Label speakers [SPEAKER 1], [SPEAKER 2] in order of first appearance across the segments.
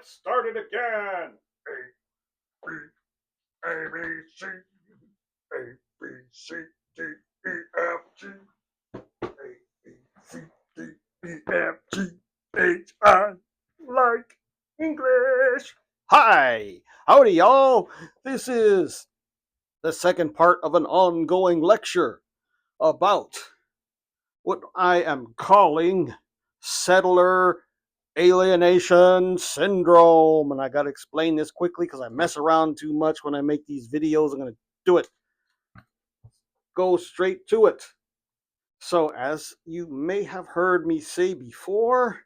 [SPEAKER 1] Let's start it again. A, B, A, B, C, A, B, C, D, E, F, G, A, B, C, D, E, F, G, H, I like English. Hi, howdy, y'all. This is the second part of an ongoing lecture about what I am calling settler alienation syndrome. And I got to explain this quickly because I mess around too much when I make these videos. I'm going to do it. Go straight to it. So, as you may have heard me say before,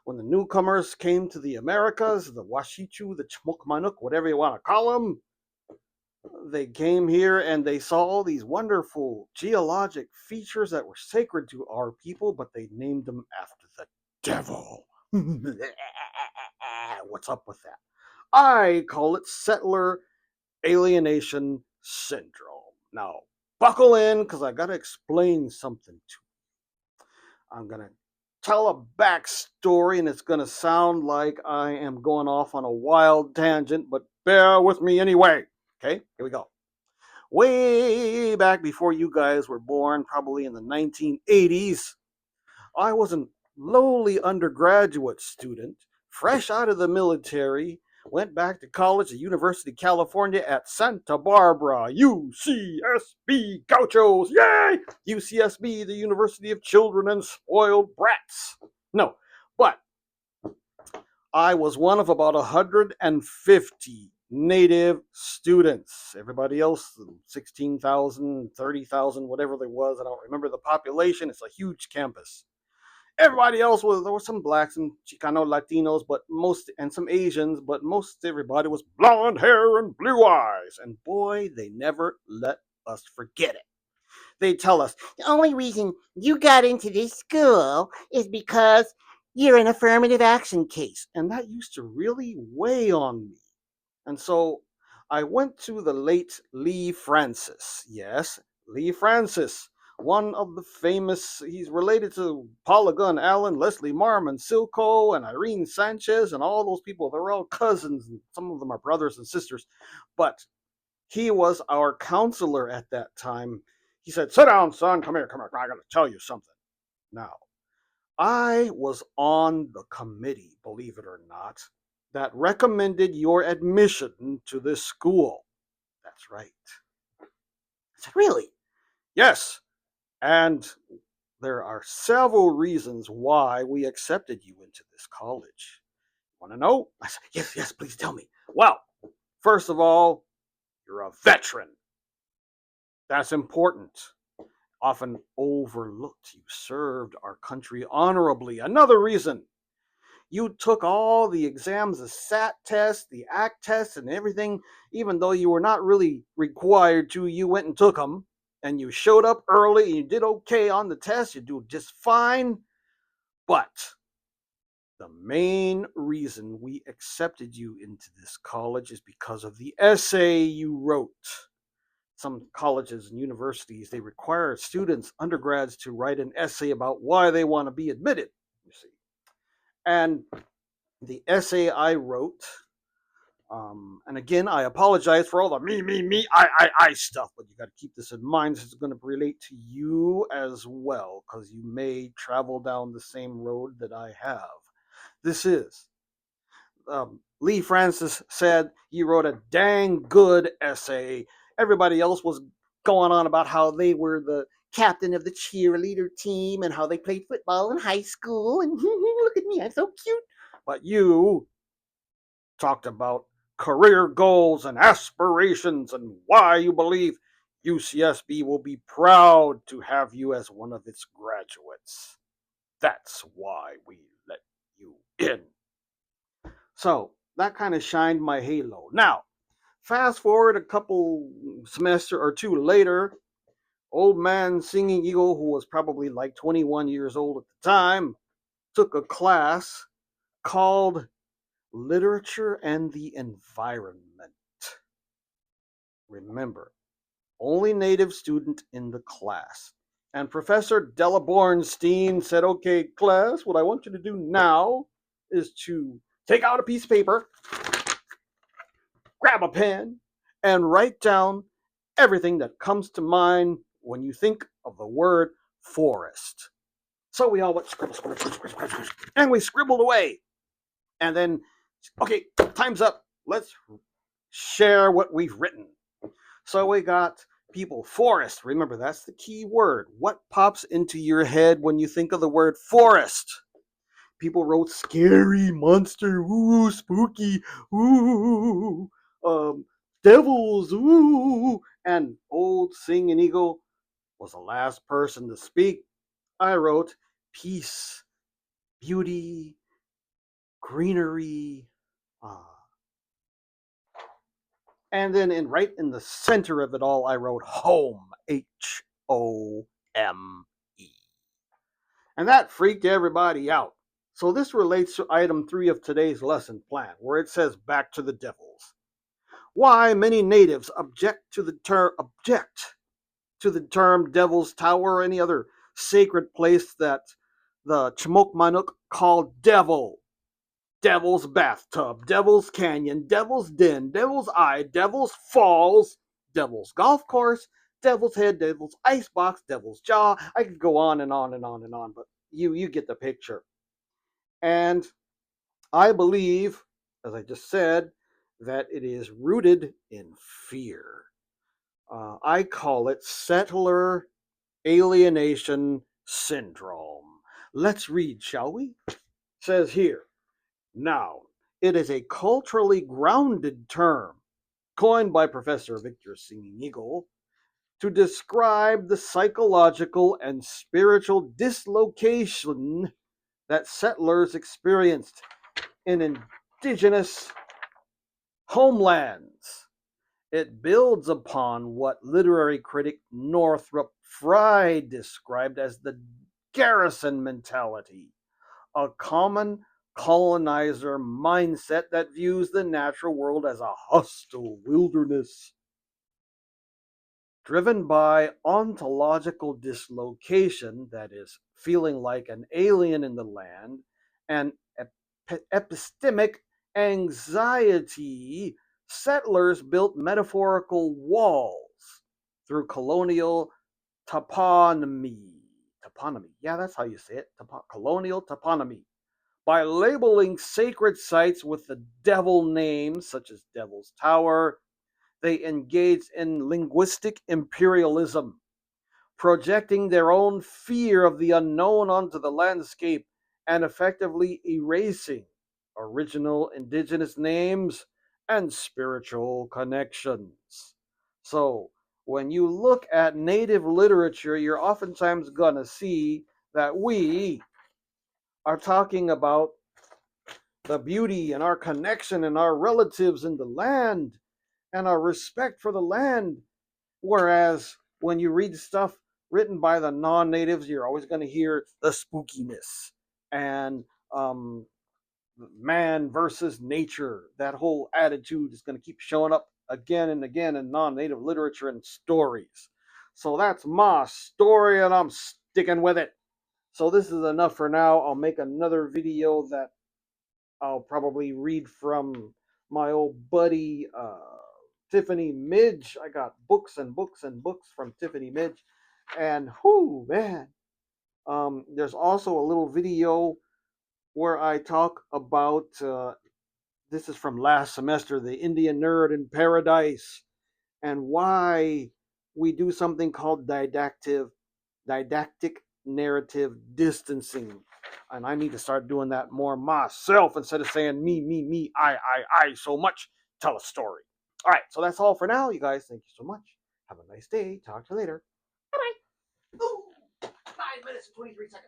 [SPEAKER 1] when the newcomers came to the Americas, the Washichu, the Chmukmanuk, whatever you want to call them, they came here and they saw all these wonderful geologic features that were sacred to our people, but they named them after the devil. What's up with that? I call it settler alienation syndrome. Now, buckle in because I got to explain something to you. I'm going to tell a backstory and it's going to sound like I am going off on a wild tangent, but bear with me anyway. Okay, here we go. Way back before you guys were born, probably in the 1980s, I was a lowly undergraduate student, fresh out of the military, went back to college at University of California at Santa Barbara, UCSB Gauchos, yay! UCSB, the University of Children and Spoiled Brats. No, but I was one of about 150 native students. Everybody else, 16,000, 30,000, whatever there was. I don't remember the population. It's a huge campus. Everybody else there were some blacks and Chicano Latinos, but most, and some Asians, but most everybody was blonde hair and blue eyes. And boy, they never let us forget it. They tell us
[SPEAKER 2] the only reason you got into this school is because you're an affirmative action case.
[SPEAKER 1] And that used to really weigh on me. And so I went to the late Lee Francis. Yes, Lee Francis, one of the famous, he's related to Paula Gunn Allen, Leslie Marmon, Silco, and Irene Sanchez, and all those people. They're all cousins, and some of them are brothers and sisters. But he was our counselor at that time. He said, "Sit down, son. Come here. I got to tell you something." Now, I was on the committee, believe it or not, that recommended your admission to this school. That's right.
[SPEAKER 2] Really?
[SPEAKER 1] Yes. And there are several reasons why we accepted you into this college. Want to know?
[SPEAKER 2] I said, yes, please tell me.
[SPEAKER 1] Well, first of all, you're a veteran. That's important. Often overlooked. You served our country honorably. Another reason, you took all the exams, the SAT test, the ACT test, and everything, even though you were not really required to, you went and took them, and you showed up early, and you did okay on the test, you do just fine. But the main reason we accepted you into this college is because of the essay you wrote. Some colleges and universities, they require students, undergrads, to write an essay about why they want to be admitted, you see. And the essay I wrote, and again, I apologize for all the me, I stuff, but you got to keep this in mind. This is going to relate to you as well, because you may travel down the same road that I have. This is, Lee Francis said you wrote a dang good essay. Everybody else was going on about how they were the
[SPEAKER 2] captain of the cheerleader team and how they played football in high school. And look at me, I'm so cute.
[SPEAKER 1] But you talked about career goals and aspirations and why you believe UCSB will be proud to have you as one of its graduates. That's why we let you in. So that kind of shined my halo. Now, fast forward a couple semester or two later, old man Singingeagle, who was probably like 21 years old at the time, took a class called Literature and the Environment. Remember, only native student in the class. And Professor Della Bornstein said, "Okay, class, what I want you to do now is to take out a piece of paper, grab a pen, and write down everything that comes to mind when you think of the word forest. So we all went scribble, scribble, scribble, scribble, scribble, and we scribbled away. And then, okay, time's up. Let's share what we've written. So we got people, forest. Remember, that's the key word. What pops into your head when you think of the word forest? People wrote scary, monster, ooh, spooky, ooh, devils, ooh. And old Singingeagle was the last person to speak. I wrote peace, beauty, greenery, and then right in the center of it all, I wrote home, HOME. And that freaked everybody out. So this relates to item 3 of today's lesson plan, where it says back to the devils. Why many natives object to the term devil's tower or any other sacred place that the Chmokmanuk call devil. Devil's Bathtub, Devil's Canyon, Devil's Den, Devil's Eye, Devil's Falls, Devil's Golf Course, Devil's Head, Devil's Icebox, Devil's Jaw. I could go on and on and on and on, but you get the picture. And I believe, as I just said, that it is rooted in fear. I call it settler alienation syndrome. Let's read, shall we? It says here, now, it is a culturally grounded term coined by Professor Victor Singingeagle to describe the psychological and spiritual dislocation that settlers experienced in indigenous homelands. It builds upon what literary critic Northrop Frye described as the Garrison Mentality, a common colonizer mindset that views the natural world as a hostile wilderness. Driven by ontological dislocation, that is, feeling like an alien in the land, and epistemic anxiety, settlers built metaphorical walls through colonial toponymy. Toponymy, yeah, that's how you say it. Colonial toponymy. By labeling sacred sites with the devil names, such as Devil's Tower, they engaged in linguistic imperialism, projecting their own fear of the unknown onto the landscape and effectively erasing original indigenous names and spiritual connections. So, when you look at native literature, you're oftentimes going to see that we are talking about the beauty and our connection and our relatives in the land and our respect for the land. Whereas when you read stuff written by the non-natives, you're always going to hear the spookiness and man versus nature. That whole attitude is going to keep showing up again and again in non-native literature and stories. So that's my story, and I'm sticking with it. So this is enough for now. I'll make another video that I'll probably read from my old buddy Tiffany Midge. I got books and books and books from Tiffany Midge, and whoo man, there's also a little video where I talk about. This is from last semester, the Indian nerd in paradise, and why we do something called didactic narrative distancing. And I need to start doing that more myself instead of saying me, I so much. Tell a story. All right, so that's all for now, you guys. Thank you so much. Have a nice day. Talk to you later. Bye bye. 5 minutes and 23 seconds.